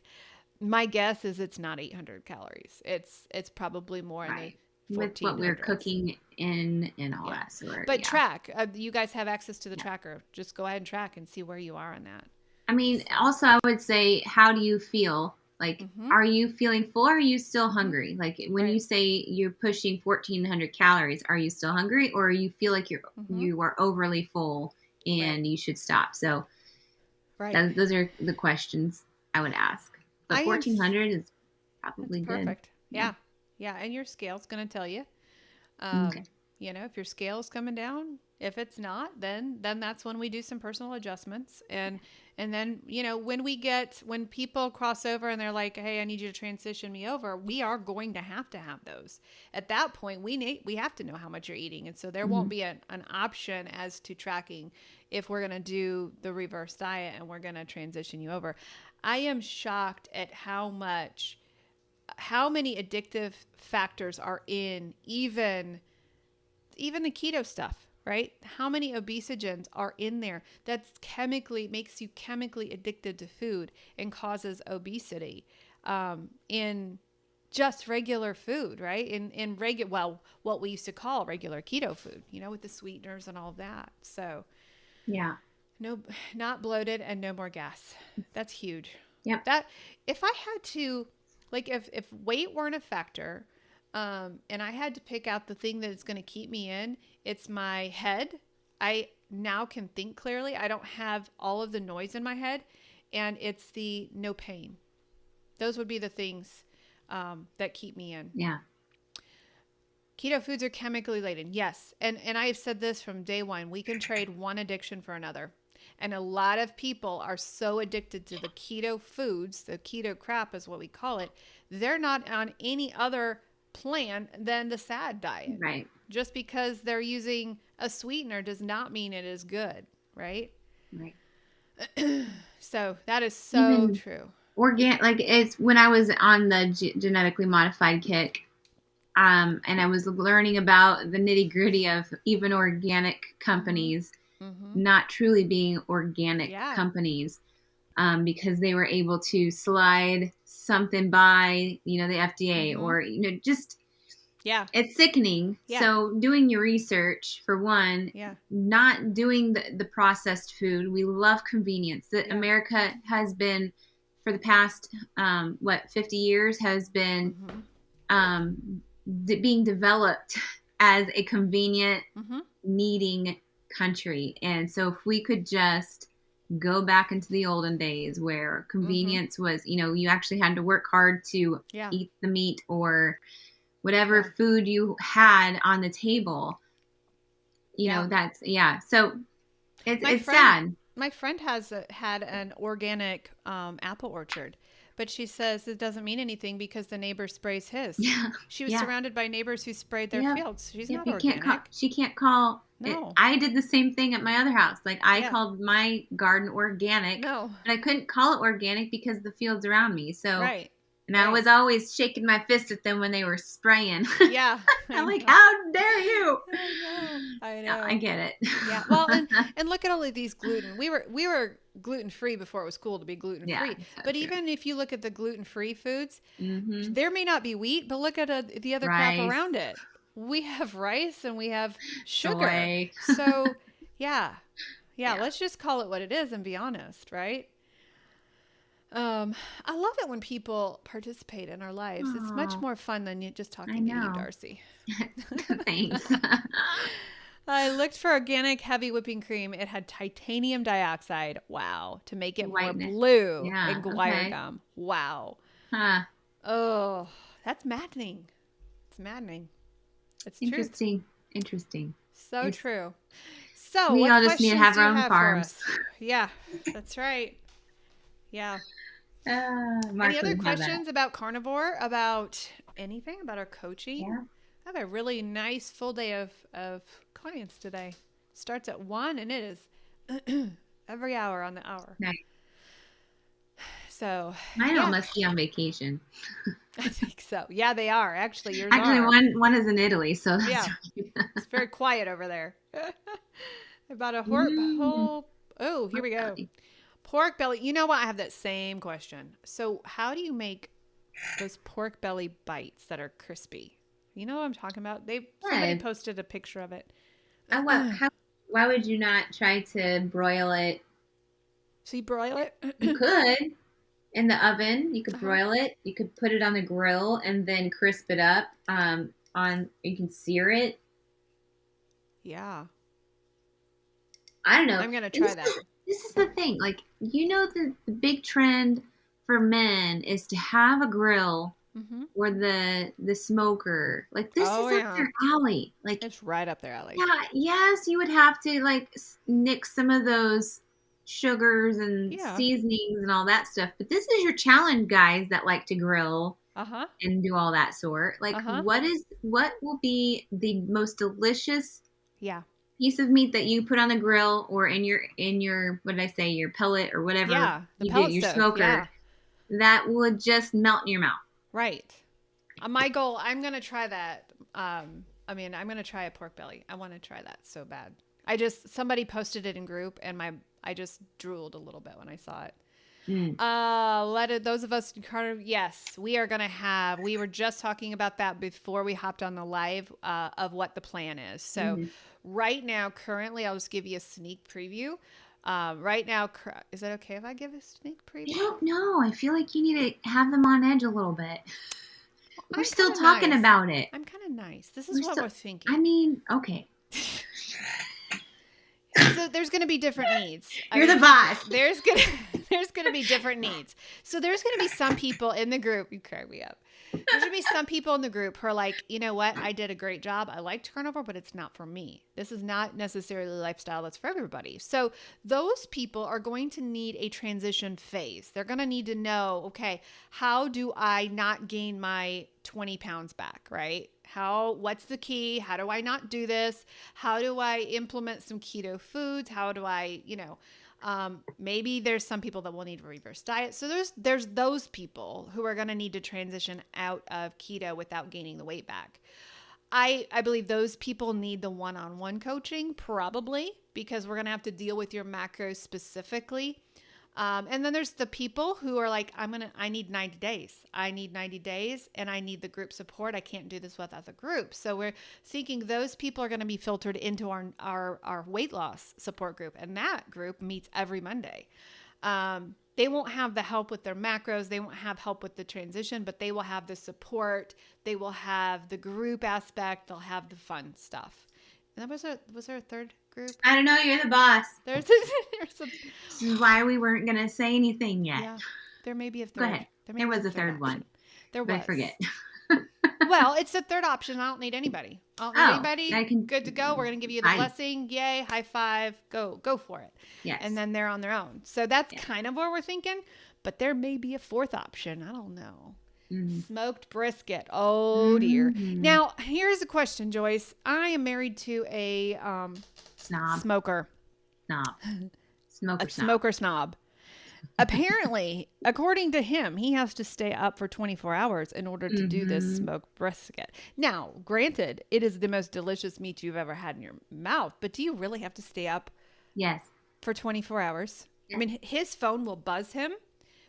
My guess is it's not 800 calories. It's probably more in the 1400s. With what we're cooking in and all that sort. But track. You guys have access to the tracker. Just go ahead and track and see where you are on that. I mean, also I would say, how do you feel? Like, are you feeling full or are you still hungry? Like when you say you're pushing 1,400 calories, are you still hungry or you feel like you are overly full and you should stop? So those are the questions I would ask. But 1,400 is probably good. Perfect. Yeah. And your scale's going to tell you. You know, if your scale's coming down, if it's not, then that's when we do some personal adjustments. And then, you know, when people cross over and they're like, hey, I need you to transition me over, we are going to have those. At that point, we have to know how much you're eating. And so there won't be an option as to tracking if we're going to do the reverse diet and we're going to transition you over. I am shocked at how many addictive factors are in even the keto stuff, right? How many obesogens are in there that makes you chemically addicted to food and causes obesity in just regular food, right? In what we used to call regular keto food, you know, with the sweeteners and all of that. So no, not bloated and no more gas. That's huge. Yep. That if I had to, like, if weight weren't a factor, and I had to pick out the thing that is going to keep me in, it's my head. I now can think clearly. I don't have all of the noise in my head, and it's the no pain. Those would be the things that keep me in. Yeah. Keto foods are chemically laden. Yes. And I have said this from day one. We can trade one addiction for another. And a lot of people are so addicted to the keto foods, the keto crap is what we call it. They're not on any other plan than the SAD diet. Right. Just because they're using a sweetener does not mean it is good. Right. Right. So that is so true. Like it's when I was on the genetically modified kick, and I was learning about the nitty gritty of even organic companies not truly being organic companies, because they were able to slide something by, you know, the FDA or, you know, just, it's sickening. Yeah. So doing your research for one, not doing the processed food. We love convenience. America has been for the past, 50 years has been, being developed as a convenient, needing country. And so if we could just go back into the olden days where convenience was, you know, you actually had to work hard to eat the meat or whatever food you had on the table, you know, that's, so it's sad. My friend had an organic apple orchard, but she says it doesn't mean anything because the neighbor sprays his. Yeah. She was surrounded by neighbors who sprayed their fields. She's not organic. She can't call. No. I did the same thing at my other house. Like I called my garden organic, but I couldn't call it organic because the fields around me. So, and I was always shaking my fist at them when they were spraying. Yeah. I'm like, how dare you? I know. I get it. Yeah. Well, and look at all of these gluten. We were gluten-free before it was cool to be gluten-free. Yeah, but even if you look at the gluten-free foods, there may not be wheat, but look at the other crap around it. We have rice and we have sugar. Soy. So, yeah, let's just call it what it is and be honest, right? I love it when people participate in our lives. Aww. It's much more fun than just talking to you, Darcy. Thanks. I looked for organic heavy whipping cream. It had titanium dioxide. Wow. To make it more blue and guar gum. Wow. Huh. Oh, that's maddening. It's maddening. It's interesting. True. Interesting. So true. So we all just need to have our own farms. Yeah, that's right. Yeah. Any other questions about carnivore? About anything? About our coaching? Yeah. I have a really nice full day of clients today. Starts at 1 and it is every hour on the hour. Nice. So mine all must be on vacation. I think so. Yeah, they are. Actually, yours Actually, are. one is in Italy, so that's Yeah. right. It's very quiet over there. About a whole. Oh, here we go. Belly. Pork belly. You know what? I have that same question. So, how do you make those pork belly bites that are crispy? You know what I'm talking about? Somebody posted a picture of it. Why would you not try to broil it? So you broil it? You could in the oven. You could broil it. You could put it on the grill and then crisp it up. You can sear it. Yeah. I don't know. I'm gonna try that. This is the thing. Like, the big trend for men is to have a grill or the smoker. Like, this is up their alley. Like, it's right up their alley. Yeah. Yes, you would have to like nix some of those sugars and seasonings and all that stuff. But this is your challenge, guys that like to grill and do all that sort. Like, what will be the most delicious piece of meat that you put on the grill or in your what did I say, your pellet or whatever you do, your smoker, that would just melt in your mouth. Right. My goal, I'm gonna try that. I'm gonna try a pork belly. I want to try that so bad. Somebody posted it in group and I just drooled a little bit when I saw it. Those of us, Carter, yes, we were just talking about that before we hopped on the live of what the plan is. So right now, currently, I'll just give you a sneak preview. Right now, is it okay if I give a sneak preview? I don't know. I feel like you need to have them on edge a little bit. We're still talking about it. I'm kind of nice. This is what we're thinking. I mean, okay. So there's going to be different needs. You're the boss. There's going to be different needs. So there's going to be some people in the group. You crack me up. There's going to be some people in the group who are like, you know what? I did a great job. I like carnivore, but it's not for me. This is not necessarily a lifestyle that's for everybody. So those people are going to need a transition phase. They're going to need to know, okay, how do I not gain my 20 pounds back, right? What's the key? How do I not do this? How do I implement some keto foods? How do I, maybe there's some people that will need a reverse diet. So there's those people who are going to need to transition out of keto without gaining the weight back. I believe those people need the one-on-one coaching probably because we're going to have to deal with your macros specifically. And then there's the people who are like, I need 90 days. I need 90 days and I need the group support. I can't do this without the group. So we're thinking those people are going to be filtered into our weight loss support group. And that group meets every Monday. They won't have the help with their macros. They won't have help with the transition, but they will have the support. They will have the group aspect. They'll have the fun stuff. And that was there a third group? I don't know. You're the boss. This is why we weren't going to say anything yet. Yeah, there may be a third. Go ahead. There was a third one. There was. I forget. Well, it's the third option. I don't need anybody. I don't need anybody. Good to go. We're going to give you the blessing. Yay. High five. Go for it. Yes. And then they're on their own. So that's kind of what we're thinking. But there may be a fourth option. I don't know. Smoked brisket. Oh dear. Now here's a question, Joyce. I am married to a smoker. Smoker snob. Apparently, according to him, he has to stay up for 24 hours in order to do this smoked brisket. Now, granted, it is the most delicious meat you've ever had in your mouth, but do you really have to stay up? Yes. For 24 hours? Yes. I mean, his phone will buzz him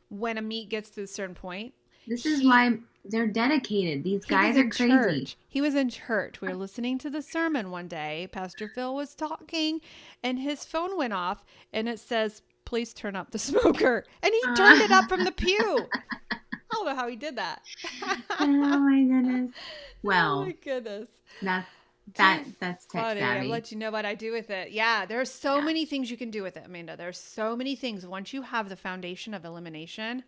when a meat gets to a certain point. This is why they're dedicated. These guys are crazy. Church. He was in church. We were listening to the sermon one day. Pastor Phil was talking and his phone went off and it says, please turn up the smoker. And he turned it up from the pew. I don't know how he did that. Oh my goodness. Well, oh my goodness. That's tech funny. savvy. I'll let you know what I do with it. Yeah, there's so many things you can do with it, Amanda. There's so many things. Once you have the foundation of elimination,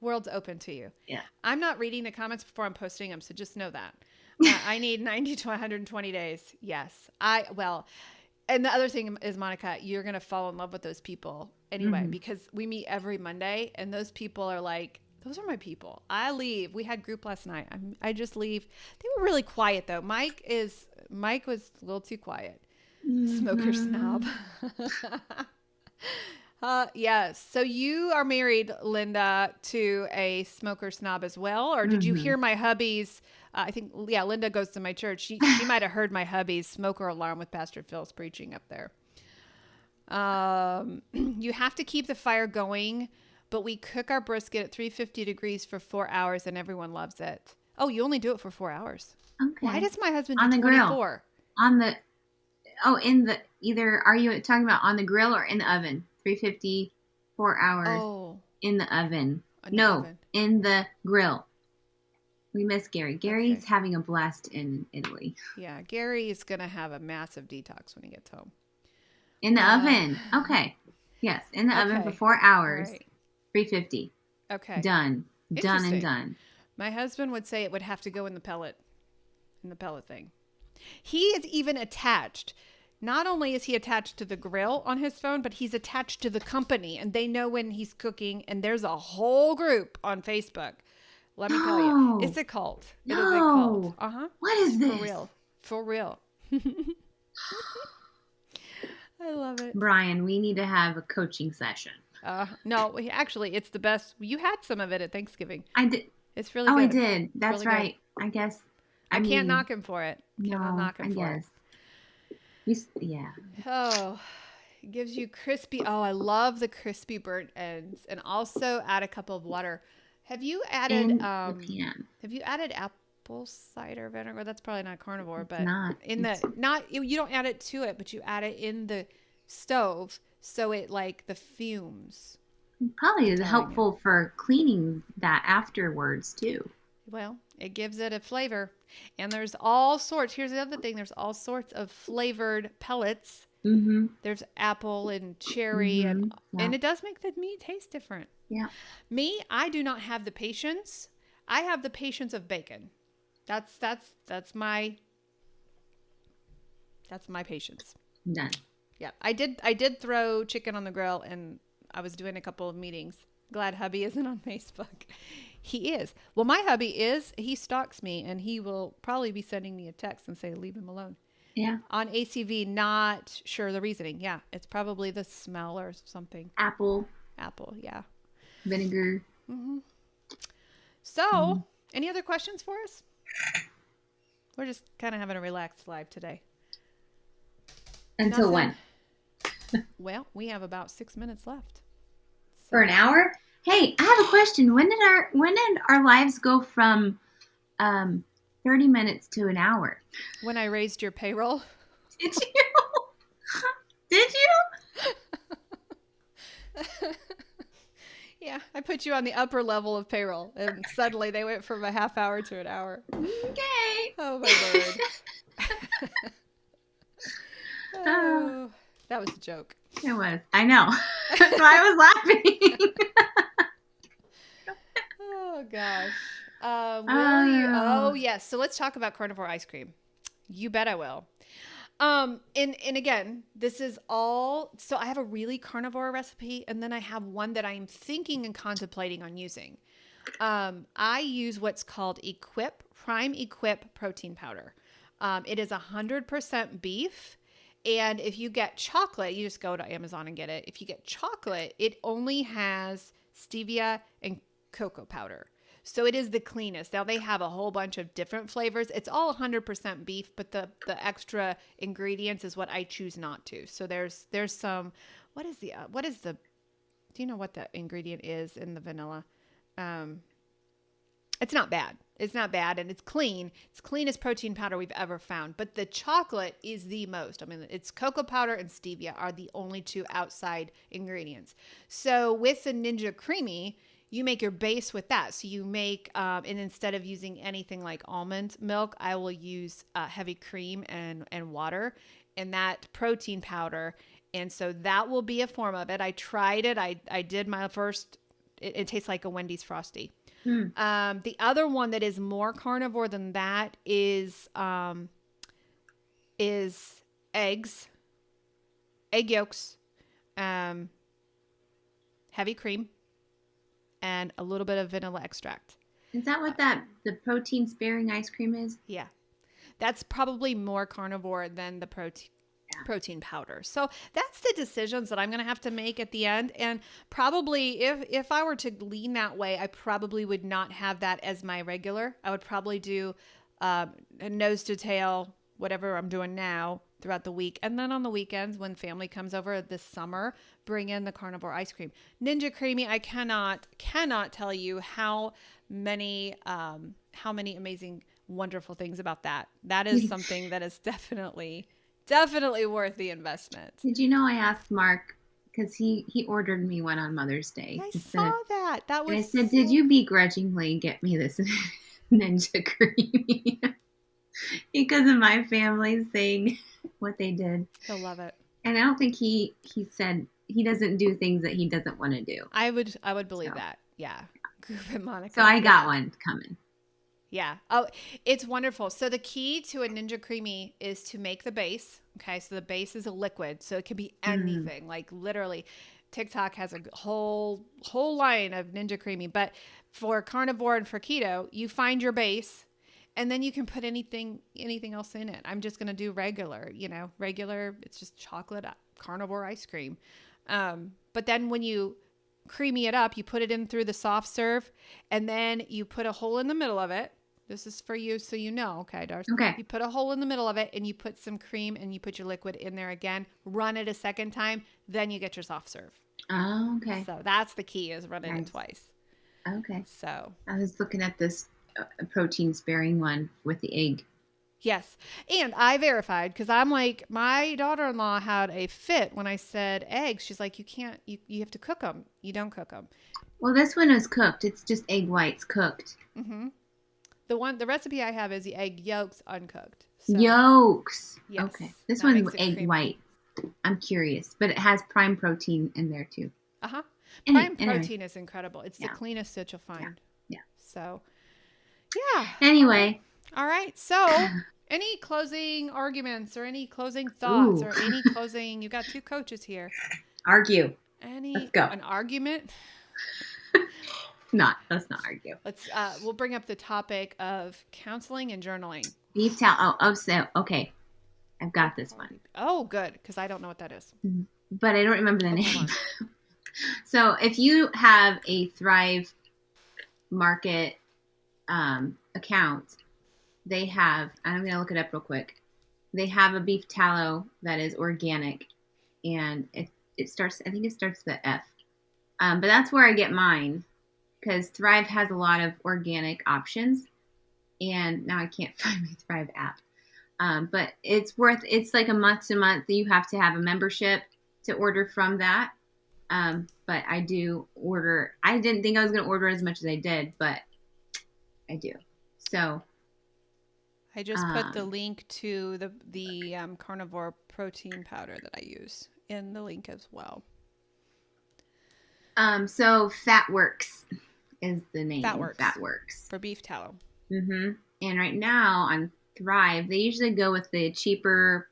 world's open to you. Yeah. I'm not reading the comments before I'm posting them, so just know that. I need 90 to 120 days. Yes. And the other thing is, Monica, you're going to fall in love with those people anyway, because we meet every Monday and those people are like Those are my people. I leave. We had group last night. I just leave. They were really quiet though. Mike was a little too quiet. Smoker snob. Yes. So you are married, Linda, to a smoker snob as well, or did you hear my hubby's? I think, yeah, Linda goes to my church. She might have heard my hubby's smoker alarm with Pastor Phil's preaching up there. You have to keep the fire going, but we cook our brisket at 350 degrees for 4 hours, and everyone loves it. Oh, you only do it for 4 hours. Okay. Why does my husband do 24? Either are you talking about on the grill or in the oven? 350, 4 hours. Oh. In the oven. In the grill. We miss Gary. Gary's having a blast in Italy. Yeah, Gary is going to have a massive detox when he gets home. In the oven. Okay. Yes, in the oven for 4 hours. Right. 350. Okay. Done and done. My husband would say it would have to go in the pellet thing. He is even attached. Not only is he attached to the grill on his phone, but he's attached to the company, and they know when he's cooking, and there's a whole group on Facebook. Let me tell you. It's a cult. No. It is a cult. Uh-huh. What is this? For real. I love it. Brian, we need to have a coaching session. No, actually, it's the best. You had some of it at Thanksgiving. I did. It's really good. I did. That's really right. Good. I guess. I can't knock him for it. Yeah. Oh, it gives you crispy. Oh, I love the crispy burnt ends, and also add a cup of water. Have you added? Have you added apple cider vinegar? That's probably not carnivore, but you don't add it to it, but you add it in the stove, so it like the fumes. Probably is helpful for cleaning that afterwards too. Well, it gives it a flavor. And there's all sorts. Here's the other thing. There's all sorts of flavored pellets. Mm-hmm. There's apple and cherry. And it does make the meat taste different. Yeah. Me, I do not have the patience. I have the patience of bacon. That's my patience. Done. Yeah. I did throw chicken on the grill, and I was doing a couple of meetings. Glad hubby isn't on Facebook. He is. Well, my hubby is. He stalks me, and he will probably be sending me a text and say, leave him alone. Yeah. On ACV, not sure the reasoning. Yeah. It's probably the smell or something. Apple. Yeah. Vinegar. Mm-hmm. So, any other questions for us? We're just kind of having a relaxed live today. Until when? Well, we have about 6 minutes left. For an hour? Hey, I have a question. When did our lives go from 30 minutes to an hour? When I raised your payroll. Did you? Did you? Yeah, I put you on the upper level of payroll, and suddenly they went from a half hour to an hour. Okay. Oh, my word. Oh, that was a joke. It was. I know. That's why I was laughing. Oh, gosh. Oh, yes. So let's talk about carnivore ice cream. You bet I will. And again, this is all, so I have a really carnivore recipe, and then I have one that I'm thinking and contemplating on using. I use what's called Prime Equip protein powder. It is 100% beef. And if you get chocolate, you just go to Amazon and get it. If you get chocolate, it only has stevia and cocoa powder. So it is the cleanest. Now they have a whole bunch of different flavors. It's all 100% beef, but the extra ingredients is what I choose not to. So there's some, do you know what the ingredient is in the vanilla? It's not bad. It's not bad, and it's clean. It's cleanest protein powder we've ever found. But the chocolate is the most. I mean, it's cocoa powder and stevia are the only two outside ingredients. So with the Ninja Creamy, you make your base with that. So you make, and instead of using anything like almond milk, I will use heavy cream and water and that protein powder. And so that will be a form of it. I tried it. I did my first, it tastes like a Wendy's Frosty. The other one that is more carnivore than that is eggs, egg yolks, heavy cream, and a little bit of vanilla extract. Is that what the protein sparing ice cream is? Yeah. That's probably more carnivore than the protein powder. So that's the decisions that I'm going to have to make at the end. And probably if I were to lean that way, I probably would not have that as my regular. I would probably do a nose to tail, whatever I'm doing now throughout the week. And then on the weekends when family comes over this summer, bring in the carnivore ice cream. Ninja Creamy, I cannot tell you how many amazing, wonderful things about that. That is something that is definitely worth the investment. Did you know I asked Mark, because he ordered me one on Mother's Day. I saw that. That was. I said, did you begrudgingly get me this Ninja Creamy? Because of my family saying what they did. He'll love it. And I don't think he said he doesn't do things that he doesn't want to do. I would believe that. Yeah. Group and Monica. So I got one coming. Yeah. Oh, it's wonderful. So the key to a Ninja Creamy is to make the base. Okay. So the base is a liquid. So it can be anything. Like literally TikTok has a whole line of Ninja Creamy, but for carnivore and for keto, you find your base and then you can put anything else in it. I'm just going to do regular, it's just chocolate carnivore ice cream. But then when you creamy it up, you put it in through the soft serve and then you put a hole in the middle of it. This is for you so you know, okay, Darcy? Okay. You put a hole in the middle of it and you put some cream and you put your liquid in there again. Run it a second time, then you get your soft serve. Oh, okay. So that's the key, is running it twice. Okay. So I was looking at this protein sparing one with the egg. Yes. And I verified because I'm like, my daughter-in-law had a fit when I said eggs. She's like, you can't, you have to cook them. You don't cook them. Well, this one is cooked. It's just egg whites cooked. Mm-hmm. The recipe I have is the egg yolks uncooked. So, yolks. Yes, okay. This one's egg white. I'm curious, but it has prime protein in there too. Uh-huh. Prime protein is incredible. It's the cleanest that you'll find. Yeah. So, yeah. Anyway. All right. So, any closing arguments or any closing thoughts or any closing? You got two coaches here. Argue. Let's go. An argument? Let's not argue. We'll bring up the topic of counseling and journaling. Beef tallow. Okay. I've got this one. Oh, good. Because I don't know what that is. But I don't remember the name. So if you have a Thrive Market account, they have, I'm going to look it up real quick. They have a beef tallow that is organic, and it starts, I think it starts with the F. But that's where I get mine, because Thrive has a lot of organic options, and now I can't find my Thrive app. But it's like a month to month. You have to have a membership to order from that. But I do order. I didn't think I was going to order as much as I did, but I do. So I just put the link to the carnivore protein powder that I use in the link as well. So FatWorks is the name. FatWorks for beef tallow. Mm-hmm. And right now on Thrive, they usually go with the cheaper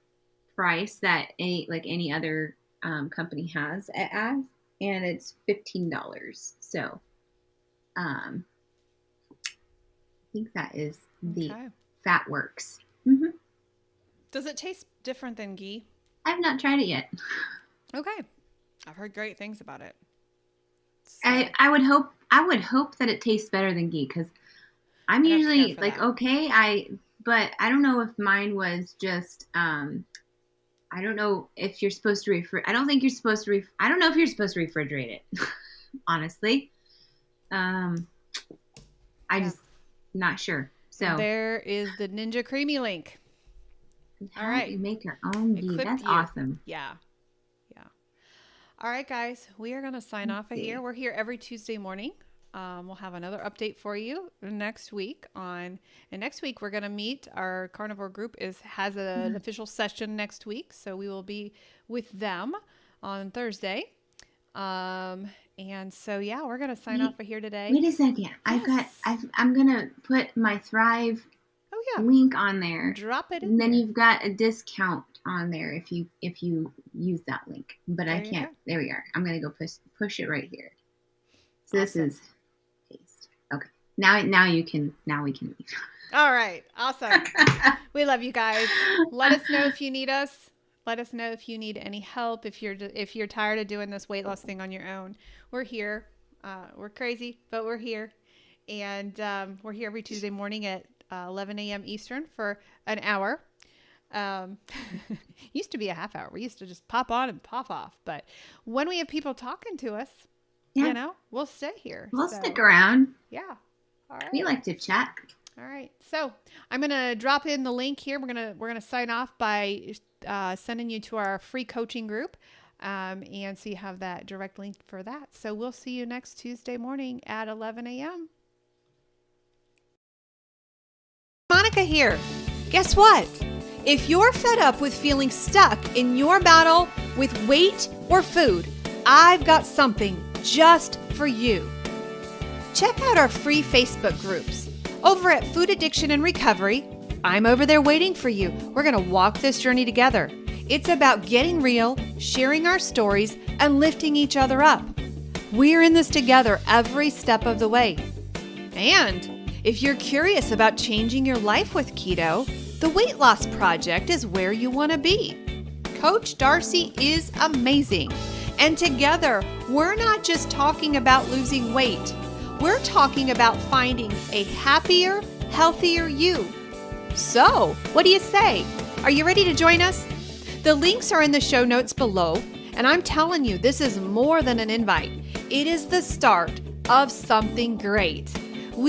price that any other company has it as, and it's $15. So I think that is the FatWorks. Mm-hmm. Does it taste different than ghee? I've not tried it yet. Okay, I've heard great things about it. So. I would hope that it tastes better than ghee, because I'm usually like that. But I don't know if mine was just I don't know if you're supposed to I don't think you're supposed to I don't know if you're supposed to refrigerate it. Honestly. Just not sure. So there is the Ninja Creamy link. All right. You make your own ghee. That's awesome. Yeah. All right, guys, we are going to sign off of here. We're here every Tuesday morning. We'll have another update for you next week and next week we're going to meet. Our carnivore group has an official session next week. So we will be with them on Thursday. And so, we're going to sign off of here today. Wait a second. Yes. I'm going to put my Thrive link on there. Drop it in and then you've got a discount on there if you use that link. But I can't. There we are. I'm going to go push it right here. So awesome. This is Now we can leave. All right. Awesome. We love you guys. Let us know if you need us. Let us know if you need any help. If you're tired of doing this weight loss thing on your own, we're here. We're crazy, but we're here. And we're here every Tuesday morning at 11 a.m. Eastern for an hour. Used to be a half hour. We used to just pop on and pop off. But when we have people talking to us, we'll stay here. We'll stick around. Yeah. All right. We like to chat. All right. So I'm going to drop in the link here. We're going to sign off by sending you to our free coaching group. And so you have that direct link for that. So we'll see you next Tuesday morning at 11 a.m. Monica here. Guess what? If you're fed up with feeling stuck in your battle with weight or food, I've got something just for you. Check out our free Facebook groups. Over at Food Addiction and Recovery, I'm over there waiting for you. We're going to walk this journey together. It's about getting real, sharing our stories, and lifting each other up. We're in this together every step of the way. And if you're curious about changing your life with keto, the Weight Loss Project is where you want to be. Coach Darcy is amazing. And together, we're not just talking about losing weight. We're talking about finding a happier, healthier you. So, what do you say? Are you ready to join us? The links are in the show notes below, and I'm telling you, this is more than an invite. It is the start of something great.